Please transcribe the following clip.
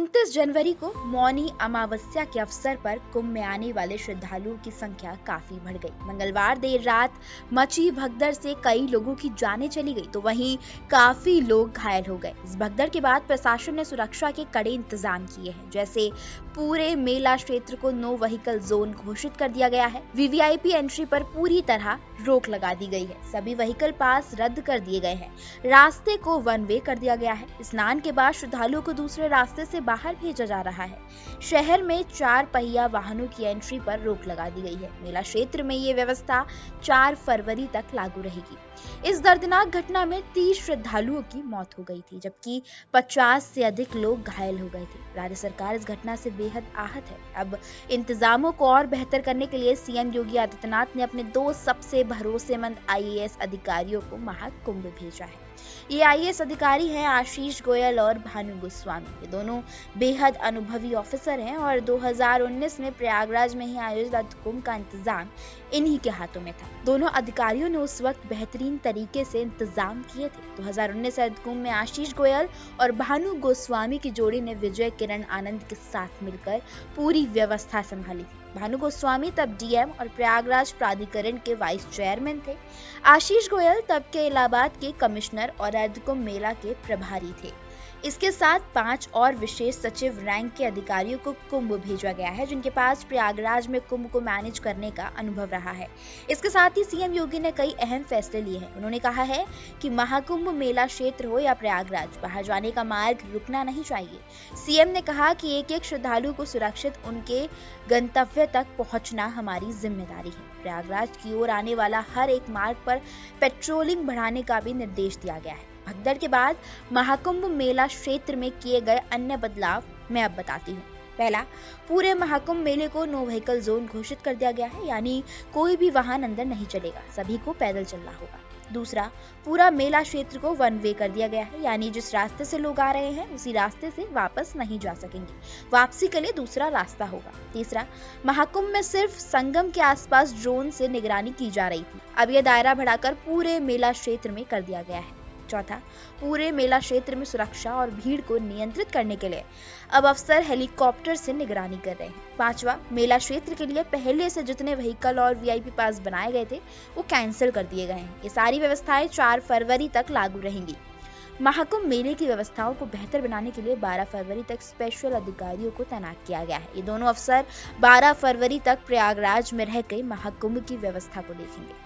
29 जनवरी को मौनी अमावस्या के अवसर पर कुंभ में आने वाले श्रद्धालुओं की संख्या काफी बढ़ गई। मंगलवार देर रात मची भगदड़ से कई लोगों की जानें चली गई, तो वहीं काफी लोग घायल हो गए। इस भगदड़ के बाद प्रशासन ने सुरक्षा के कड़े इंतजाम किए हैं, जैसे पूरे मेला क्षेत्र को नो व्हीकल जोन घोषित कर दिया गया है। वीवीआईपी एंट्री पर पूरी तरह रोक लगा दी गई है। सभी व्हीकल पास रद्द कर दिए गए हैं। रास्ते को वन वे कर दिया गया है। स्नान के बाद श्रद्धालुओं को दूसरे रास्ते से बाहर भेजा जा रहा है। शहर में 4 पहिया वाहनों की एंट्री पर रोक लगा दी गई है। मेला क्षेत्र में ये व्यवस्था 4 फरवरी तक लागू रहेगी। इस दर्दनाक घटना में 30 श्रद्धालुओं की मौत हो गई थी, जबकि 50 से अधिक लोग घायल हो गए थे। राज्य सरकार इस घटना से बेहद आहत है। अब इंतजामों को और बेहतर करने के लिए सीएम योगी आदित्यनाथ ने अपने 2 सबसे भरोसेमंद आईएएस अधिकारियों को महाकुंभ भेजा है। ये आईएएस अधिकारी हैं आशीष गोयल और भानु गोस्वामी। ये दोनों बेहद अनुभवी ऑफिसर हैं और 2019 में प्रयागराज में ही आयोजित कुंभ का इंतजाम इन्हीं के हाथों में था। दोनों अधिकारियों ने उस वक्त बेहतरीन तरीके से इंतजाम किए थे। 2019 कुंभ में आशीष गोयल और भानु गोस्वामी की जोड़ी ने विजय किरण आनंद के साथ मिलकर पूरी व्यवस्था संभाली। भानु गोस्वामी तब डीएम और प्रयागराज प्राधिकरण के वाइस चेयरमैन थे। आशीष गोयल तब के इलाहाबाद के कमिश्नर और अर्धकुंभ मेला के प्रभारी थे। इसके साथ 5 और विशेष सचिव रैंक के अधिकारियों को कुंभ भेजा गया है, जिनके पास प्रयागराज में कुंभ को मैनेज करने का अनुभव रहा है। इसके साथ ही सीएम योगी ने कई अहम फैसले लिए हैं। उन्होंने कहा है कि महाकुंभ मेला क्षेत्र हो या प्रयागराज, बाहर जाने का मार्ग रुकना नहीं चाहिए। सीएम ने कहा कि एक-एक श्रद्धालु को सुरक्षित उनके गंतव्य तक पहुंचना हमारी जिम्मेदारी है। प्रयागराज की ओर आने वाला हर एक मार्ग पर पेट्रोलिंग बढ़ाने का भी निर्देश दिया गया है। भगदड़ के बाद महाकुंभ मेला क्षेत्र में किए गए अन्य बदलाव मैं अब बताती हूँ। पहला, पूरे महाकुंभ मेले को नो व्हीकल जोन घोषित कर दिया गया है, यानी कोई भी वाहन अंदर नहीं चलेगा, सभी को पैदल चलना होगा। दूसरा, पूरा मेला क्षेत्र को वन वे कर दिया गया है, यानी जिस रास्ते से लोग आ रहे हैं उसी रास्ते से वापस नहीं जा सकेंगे, वापसी के लिए दूसरा रास्ता होगा। तीसरा, महाकुंभ में सिर्फ संगम के आसपास ड्रोन से निगरानी की जा रही थी, अब यह दायरा बढ़ाकर पूरे मेला क्षेत्र में कर दिया गया है। चौथा, पूरे मेला क्षेत्र में सुरक्षा और भीड़ को नियंत्रित करने के लिए अब अफसर हेलीकॉप्टर से निगरानी कर रहे हैं। पांचवा, मेला क्षेत्र के लिए पहले से जितने व्हीकल और वीआईपी पास बनाए गए थे वो कैंसिल कर दिए गए हैं। ये सारी व्यवस्थाएं 4 फरवरी तक लागू रहेंगी। महाकुंभ मेले की व्यवस्थाओं को बेहतर बनाने के लिए 12 फरवरी तक स्पेशल अधिकारियों को तैनात किया गया है। ये दोनों अफसर 12 फरवरी तक प्रयागराज में रहकर महाकुंभ की व्यवस्था को देखेंगे।